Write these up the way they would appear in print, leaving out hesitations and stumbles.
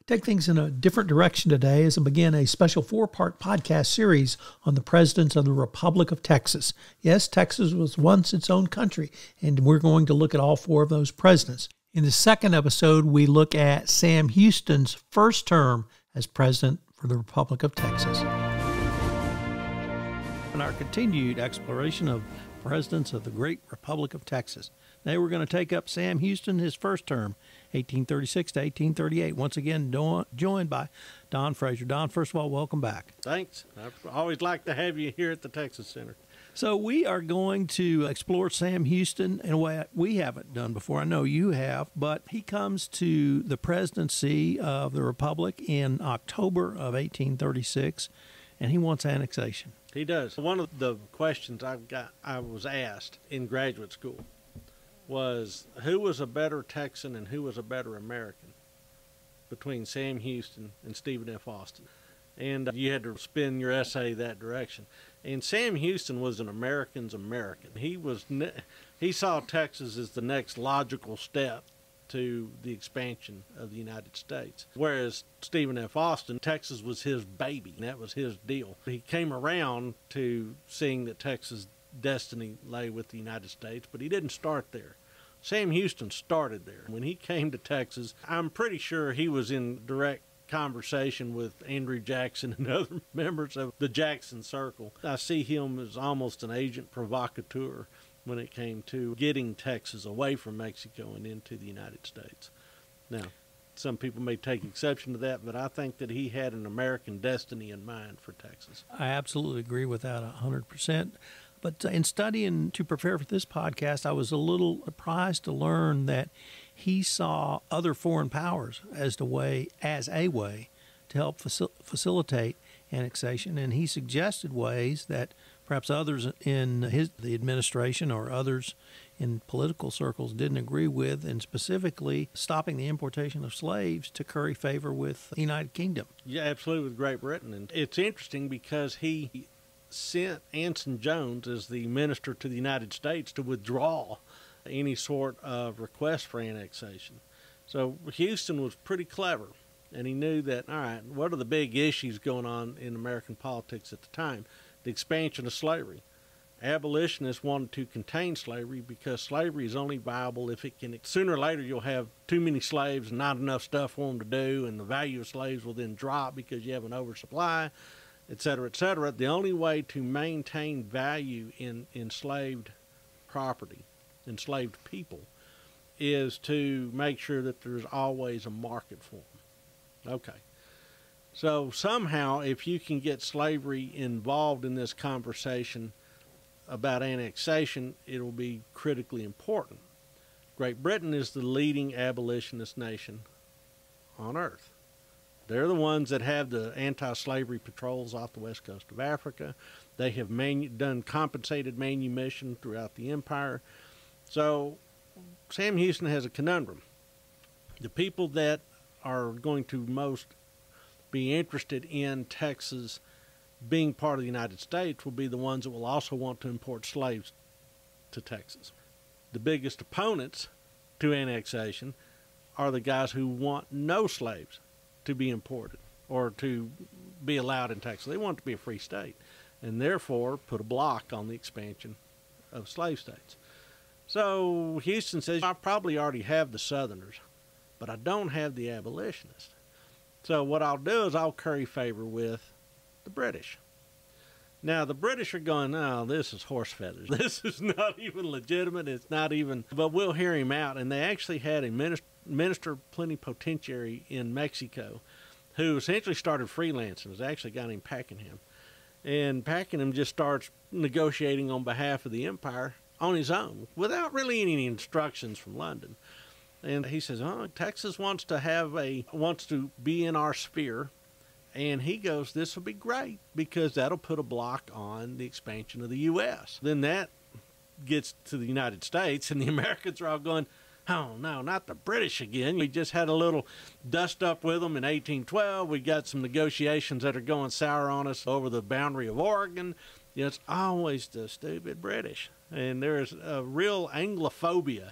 Take things in a different direction today as I begin a special 4-part podcast series on the presidents of the Republic of Texas. Yes, Texas was once its own country, and we're going to look at all 4 of those presidents. In the second episode, we look at Sam Houston's first term as president for the Republic of Texas. In our continued exploration of presidents of the great Republic of Texas, today we're going to take up Sam Houston, his first term, 1836 to 1838. Once again, joined by Don Frazier. Don, first of all, welcome back. Thanks. I always like to have you here at the Texas Center. So we are going to explore Sam Houston in a way we haven't done before. I know you have, but he comes to the presidency of the Republic in October of 1836, and he wants annexation. He does. One of the questions I was asked in graduate school was who was a better Texan and who was a better American between Sam Houston and Stephen F. Austin. And you had to spin your essay that direction. And Sam Houston was an American's American. He saw Texas as the next logical step to the expansion of the United States. Whereas Stephen F. Austin, Texas was his baby. That was his deal. He came around to seeing that Texas' destiny lay with the United States, but he didn't start there. Sam Houston started there. When he came to Texas, I'm pretty sure he was in direct conversation with Andrew Jackson and other members of the Jackson Circle. I see him as almost an agent provocateur when it came to getting Texas away from Mexico and into the United States. Now, some people may take exception to that, but I think that he had an American destiny in mind for Texas. I absolutely agree with that 100%. But in studying to prepare for this podcast, I was a little surprised to learn that he saw other foreign powers as a way to help facilitate annexation, and he suggested ways that perhaps others in the administration or others in political circles didn't agree with, and specifically stopping the importation of slaves to curry favor with the United Kingdom. Yeah, absolutely, with Great Britain. And it's interesting because he sent Anson Jones as the minister to the United States to withdraw any sort of request for annexation. So Houston was pretty clever, and he knew that, all right, what are the big issues going on in American politics at the time? The expansion of slavery. Abolitionists wanted to contain slavery because slavery is only viable if it can, sooner or later you'll have too many slaves and not enough stuff for them to do, and the value of slaves will then drop because you have an oversupply, et cetera, et cetera. The only way to maintain value in enslaved property, enslaved people, is to make sure that there's always a market for them. Okay. So somehow, if you can get slavery involved in this conversation about annexation, it'll be critically important. Great Britain is the leading abolitionist nation on earth. They're the ones that have the anti-slavery patrols off the west coast of Africa. They have done compensated manumission throughout the empire. So Sam Houston has a conundrum. The people that are going to most be interested in Texas being part of the United States will be the ones that will also want to import slaves to Texas. The biggest opponents to annexation are the guys who want no slaves to be imported or to be allowed in Texas. They want it to be a free state, and therefore put a block on the expansion of slave states. So Houston says, I probably already have the Southerners, but I don't have the abolitionists. So what I'll do is I'll curry favor with the British. Now, the British are going, no, this is horse feathers. This is not even legitimate. It's not even, but we'll hear him out. And they actually had a minister plenipotentiary in Mexico who essentially started freelancing. It was actually a guy named Pakenham. And Pakenham just starts negotiating on behalf of the empire on his own without really any instructions from London. And he says, oh, Texas wants to be in our sphere. And he goes, this will be great because that'll put a block on the expansion of the U.S. Then that gets to the United States, and the Americans are all going, oh, no, not the British again. We just had a little dust up with them in 1812. We got some negotiations that are going sour on us over the boundary of Oregon. It's always the stupid British. And there is a real Anglophobia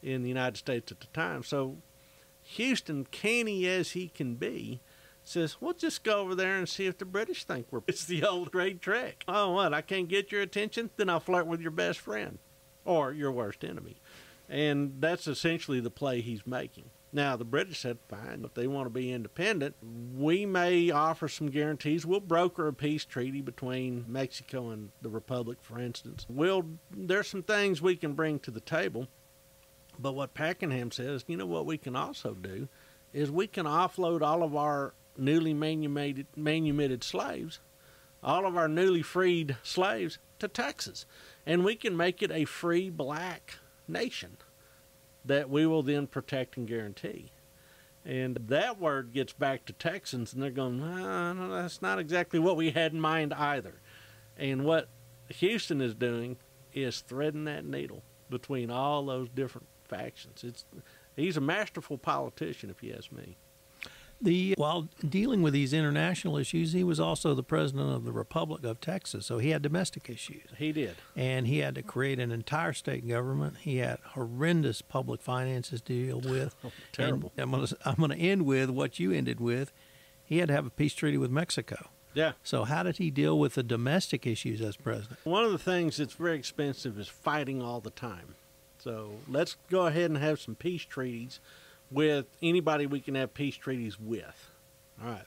in the United States at the time. So Houston, canny as he can be, says, "We'll just go over there and see if the British think we're." It's the old great trick. Oh, what? I can't get your attention? Then I'll flirt with your best friend or your worst enemy. And that's essentially the play he's making. Now, the British said, fine, if they want to be independent, we may offer some guarantees. We'll broker a peace treaty between Mexico and the Republic, for instance. There's some things we can bring to the table. But what Pakenham says, you know what we can also do, is we can offload all of our newly manumitted slaves, all of our newly freed slaves, to Texas. And we can make it a free black nation that we will then protect and guarantee. And that word gets back to Texans, and they're going, no, that's not exactly what we had in mind either. And what Houston is doing is threading that needle between all those different factions. He's a masterful politician, if you ask me. While dealing with these international issues, he was also the president of the Republic of Texas, so he had domestic issues. He did. And he had to create an entire state government. He had horrendous public finances to deal with. Terrible. And I'm going to end with what you ended with. He had to have a peace treaty with Mexico. Yeah. So how did he deal with the domestic issues as president? One of the things that's very expensive is fighting all the time. So let's go ahead and have some peace treaties with anybody we can have peace treaties with. All right.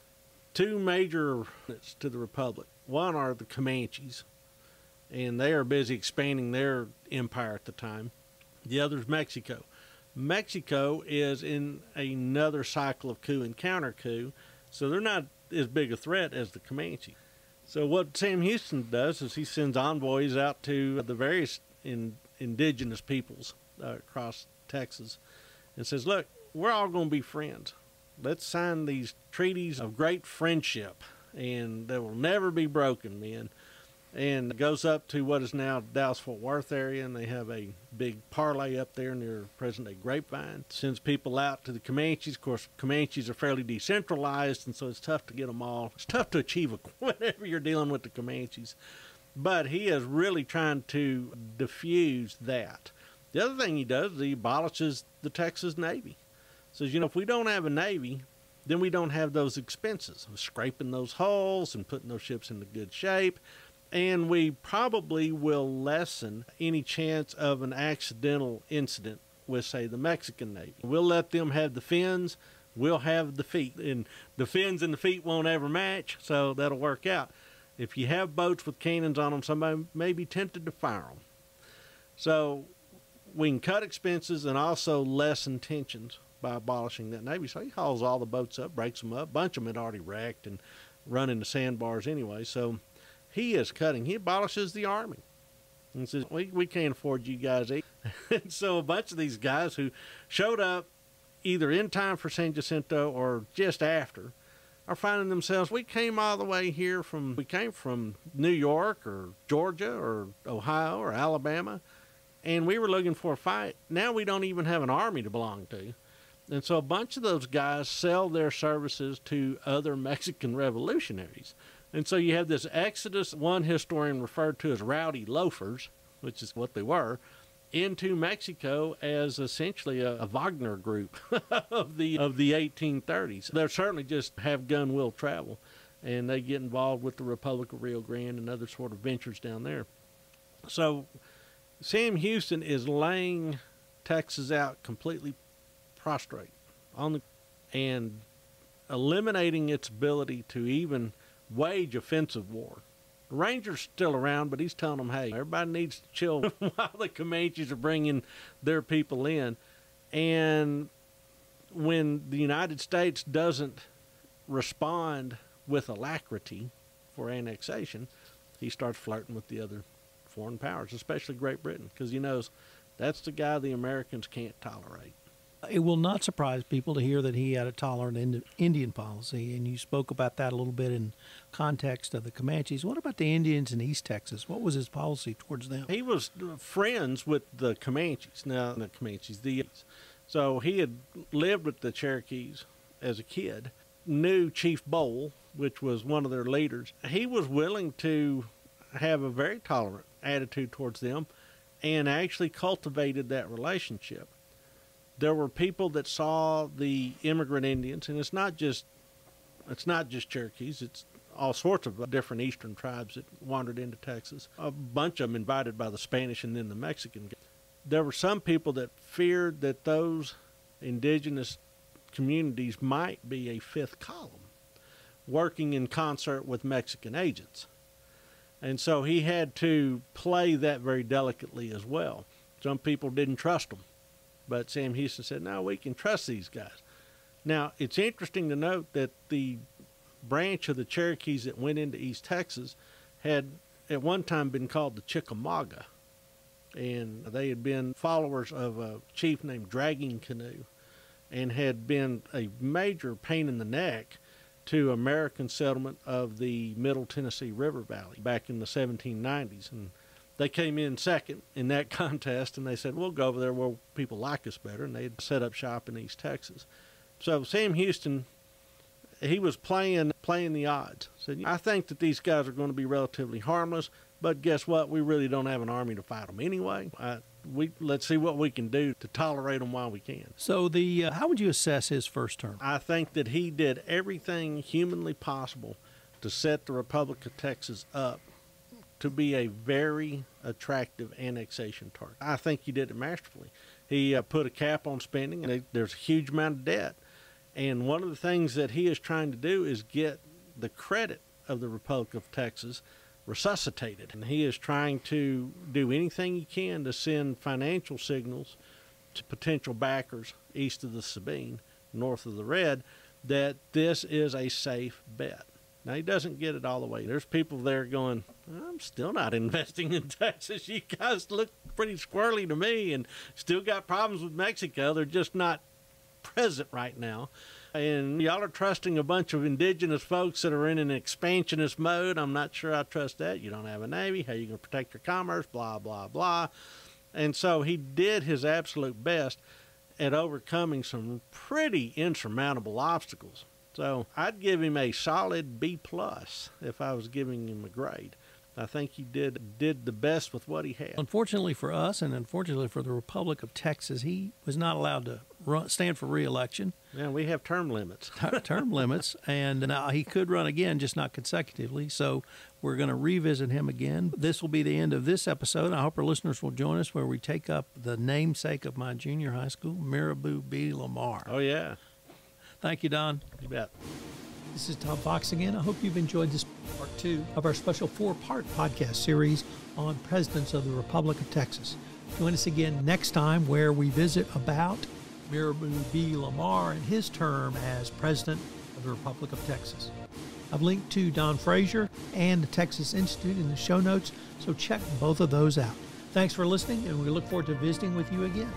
Two major threats to the Republic. One are the Comanches, and they are busy expanding their empire at the time. The other is Mexico. Mexico is in another cycle of coup and counter coup, so they're not as big a threat as the Comanche. So what Sam Houston does is he sends envoys out to the various indigenous peoples across Texas and says, look, we're all going to be friends. Let's sign these treaties of great friendship, and they will never be broken, men. And goes up to what is now Dallas-Fort Worth area, and they have a big parlay up there near present-day Grapevine. Sends people out to the Comanches. Of course, Comanches are fairly decentralized, and so it's tough to get them all. It's tough to achieve whenever you're dealing with the Comanches. But he is really trying to diffuse that. The other thing he does is he abolishes the Texas Navy. Says, you know, if we don't have a Navy, then we don't have those expenses of scraping those hulls and putting those ships into good shape. And we probably will lessen any chance of an accidental incident with, say, the Mexican Navy. We'll let them have the fins, we'll have the feet. And the fins and the feet won't ever match, so that'll work out. If you have boats with cannons on them, somebody may be tempted to fire them. So we can cut expenses and also lessen tensions by abolishing that Navy. So he hauls all the boats up, breaks them up. A bunch of them had already wrecked and run into sandbars anyway. So he is cutting. He abolishes the Army and says, we can't afford you guys. And so a bunch of these guys who showed up either in time for San Jacinto or just after are finding themselves, we came all the way here we came from New York or Georgia or Ohio or Alabama, and we were looking for a fight. Now we don't even have an army to belong to. And so a bunch of those guys sell their services to other Mexican revolutionaries. And so you have this exodus, one historian referred to as rowdy loafers, which is what they were, into Mexico as essentially a Wagner group of the 1830s. They certainly just have gun will travel, and they get involved with the Republic of Rio Grande and other sort of ventures down there. So Sam Houston is laying Texas out completely prostrate and eliminating its ability to even wage offensive war. The Rangers still around, but he's telling them, hey, everybody needs to chill while the Comanches are bringing their people in. And when the United States doesn't respond with alacrity for annexation, he starts flirting with the other foreign powers, especially Great Britain, because he knows that's the guy the Americans can't tolerate. It will not surprise people to hear that he had a tolerant Indian policy, and you spoke about that a little bit in context of the Comanches. What about the Indians in East Texas? What was his policy towards them? He was friends with the Comanches. Now, the Comanches, so he had lived with the Cherokees as a kid, knew Chief Bowl, which was one of their leaders. He was willing to have a very tolerant attitude towards them and actually cultivated that relationship. There were people that saw the immigrant Indians, and it's not just Cherokees. It's all sorts of different eastern tribes that wandered into Texas. A bunch of them invited by the Spanish and then the Mexican. There were some people that feared that those indigenous communities might be a fifth column, working in concert with Mexican agents. And so he had to play that very delicately as well. Some people didn't trust him, but Sam Houston said, no, we can trust these guys. Now, it's interesting to note that the branch of the Cherokees that went into East Texas had at one time been called the Chickamauga, and they had been followers of a chief named Dragging Canoe and had been a major pain in the neck to American settlement of the Middle Tennessee River Valley back in the 1790s. And they came in second in that contest, and they said, we'll go over there where people like us better, and they'd set up shop in East Texas. So Sam Houston, he was playing the odds. Said, I think that these guys are going to be relatively harmless, but guess what? We really don't have an army to fight them anyway. Let's see what we can do to tolerate them while we can. So how would you assess his first term? I think that he did everything humanly possible to set the Republic of Texas up to be a very attractive annexation target. I think he did it masterfully. He put a cap on spending, and there's a huge amount of debt. And one of the things that he is trying to do is get the credit of the Republic of Texas resuscitated. And he is trying to do anything he can to send financial signals to potential backers east of the Sabine, north of the Red, that this is a safe bet. Now, he doesn't get it all the way. There's people there going, I'm still not investing in Texas. You guys look pretty squirrely to me and still got problems with Mexico. They're just not present right now. And y'all are trusting a bunch of indigenous folks that are in an expansionist mode. I'm not sure I trust that. You don't have a navy. How are you going to protect your commerce? Blah, blah, blah. And so he did his absolute best at overcoming some pretty insurmountable obstacles. So I'd give him a solid B+ if I was giving him a grade. I think he did the best with what he had. Unfortunately for us, and unfortunately for the Republic of Texas, he was not allowed to stand for re-election. Yeah, we have term limits. Term limits, and now he could run again, just not consecutively. So we're going to revisit him again. This will be the end of this episode. I hope our listeners will join us where we take up the namesake of my junior high school, Mirabeau B. Lamar. Oh, yeah. Thank you, Don. You bet. This is Tom Fox again. I hope you've enjoyed this part 2 of our special 4-part podcast series on Presidents of the Republic of Texas. Join us again next time where we visit about Mirabeau B. Lamar and his term as President of the Republic of Texas. I've linked to Don Frazier and the Texas Institute in the show notes, so check both of those out. Thanks for listening, and we look forward to visiting with you again.